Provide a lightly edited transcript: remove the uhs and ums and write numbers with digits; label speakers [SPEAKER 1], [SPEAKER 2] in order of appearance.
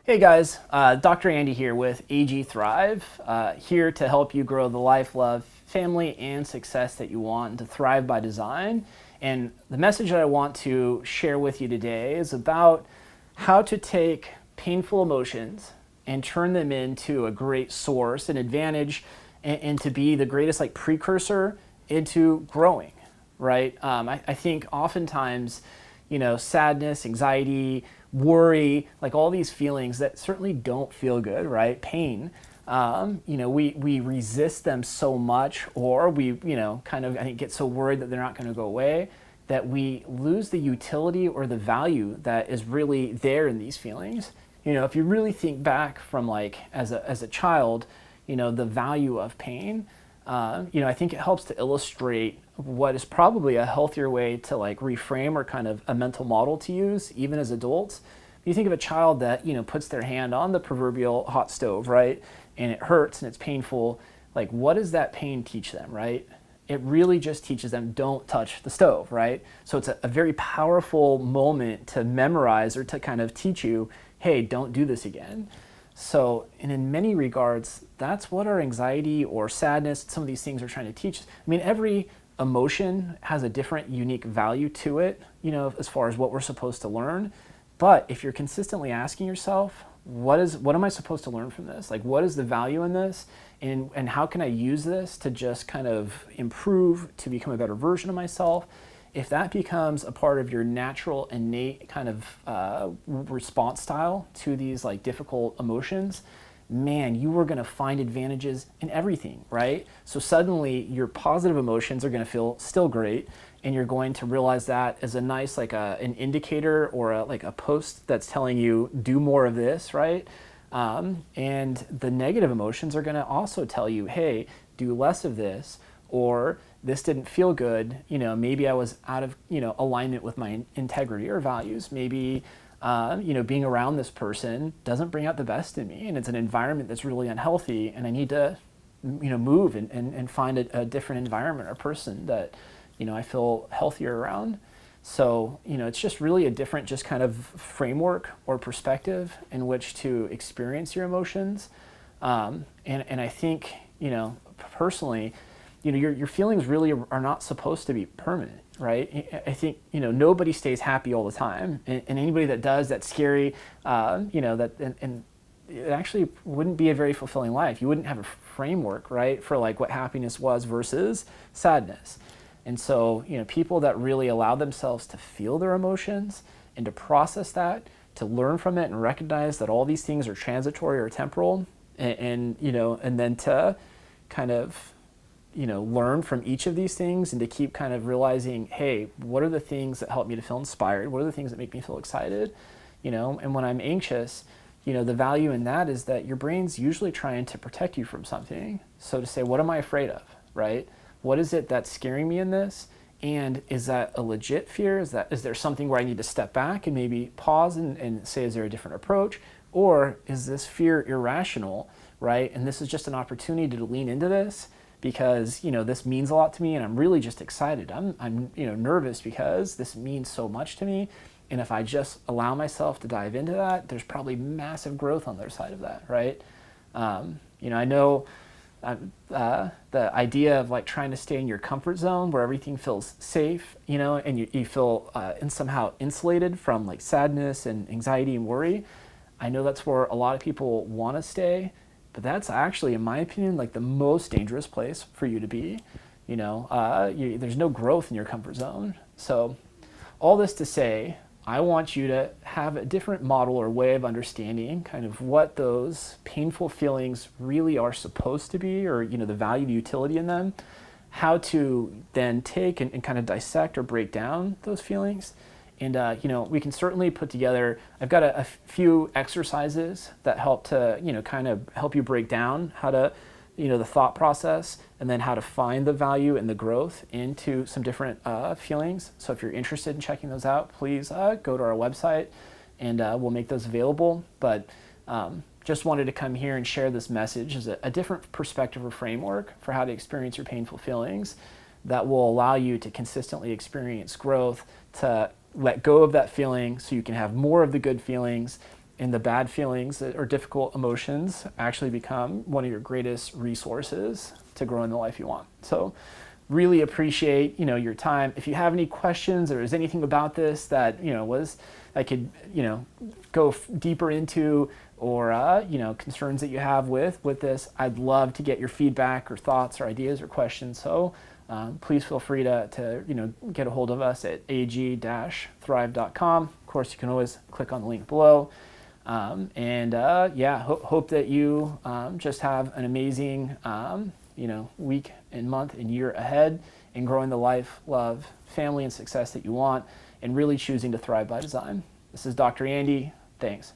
[SPEAKER 1] Hey guys, Dr. Andy here with AG Thrive, here to help you grow the life, love, family, and success that you want and to thrive by design. And the message that I want to share with you today is about how to take painful emotions and turn them into a great source, an advantage, and to be the greatest precursor into growing, right? I think oftentimes, sadness, anxiety, worry, all these feelings that certainly don't feel good, right? Pain, we resist them so much, or we, I think get so worried that they're not going to go away, that we lose the utility or the value that is really there in these feelings. If you really think back from as a child, the value of pain, I think it helps to illustrate what is probably a healthier way to reframe, or kind of a mental model to use even as adults. You think of a child that puts their hand on the proverbial hot stove, right, and it hurts and it's painful. What does that pain teach them, right? It really just teaches them, don't touch the stove, right? So it's a very powerful moment to memorize, or to kind of teach you, hey, don't do this again. So, and in many regards, that's what our anxiety or sadness, some of these things are trying to teach us. I mean, every emotion has a different unique value to it, as far as what we're supposed to learn. But if you're consistently asking yourself, what am I supposed to learn from this? What is the value in this? And how can I use this to just kind of improve, to become a better version of myself? If that becomes a part of your natural, innate kind of response style to these difficult emotions, man, you are going to find advantages in everything, right? So suddenly your positive emotions are going to feel still great, and you're going to realize that as a nice an indicator, or a post that's telling you do more of this, right? And the negative emotions are going to also tell you, hey, do less of this, or this didn't feel good. Maybe I was out of alignment with my integrity or values. Maybe being around this person doesn't bring out the best in me, and it's an environment that's really unhealthy, and I need to move and find a different environment or person that I feel healthier around. So it's just really a different just kind of framework or perspective in which to experience your emotions. And I think personally, your feelings really are not supposed to be permanent, right? I think nobody stays happy all the time, and anybody that does, that's scary. And it actually wouldn't be a very fulfilling life. You wouldn't have a framework, right, for what happiness was versus sadness. And so people that really allow themselves to feel their emotions and to process that, to learn from it and recognize that all these things are transitory or temporal, and then to kind of learn from each of these things, and to keep kind of realizing, hey, what are the things that help me to feel inspired? What are the things that make me feel excited? And when I'm anxious, the value in that is that your brain's usually trying to protect you from something. So to say, what am I afraid of, right? What is it that's scaring me in this? And is that a legit fear? Is there something where I need to step back and maybe pause and say, is there a different approach? Or is this fear irrational, right? And this is just an opportunity to lean into this, because this means a lot to me, and I'm really just excited. I'm nervous because this means so much to me, and if I just allow myself to dive into that, there's probably massive growth on the other side of that, right? I know the idea of trying to stay in your comfort zone where everything feels safe, and you feel and somehow insulated from sadness and anxiety and worry. I know that's where a lot of people want to stay. But that's actually, in my opinion, the most dangerous place for you to be. There's no growth in your comfort zone. So all this to say, I want you to have a different model or way of understanding kind of what those painful feelings really are supposed to be, or the value, the utility in them, how to then take and kind of dissect or break down those feelings. And, we can certainly put together, I've got a few exercises that help to, kind of help you break down how to, the thought process, and then how to find the value and the growth into some different feelings. So if you're interested in checking those out, please go to our website, and we'll make those available. But just wanted to come here and share this message as a different perspective or framework for how to experience your painful feelings that will allow you to consistently experience growth, to let go of that feeling so you can have more of the good feelings, and the bad feelings or difficult emotions actually become one of your greatest resources to grow in the life you want. So really appreciate, your time. If you have any questions or is anything about this that, I could, go deeper into, or, concerns that you have with this, I'd love to get your feedback or thoughts or ideas or questions. So please feel free to get a hold of us at ag-thrive.com. Of course, you can always click on the link below. Hope that you just have an amazing, week and month and year ahead in growing the life, love, family, and success that you want, and really choosing to thrive by design. This is Dr. Andy. Thanks.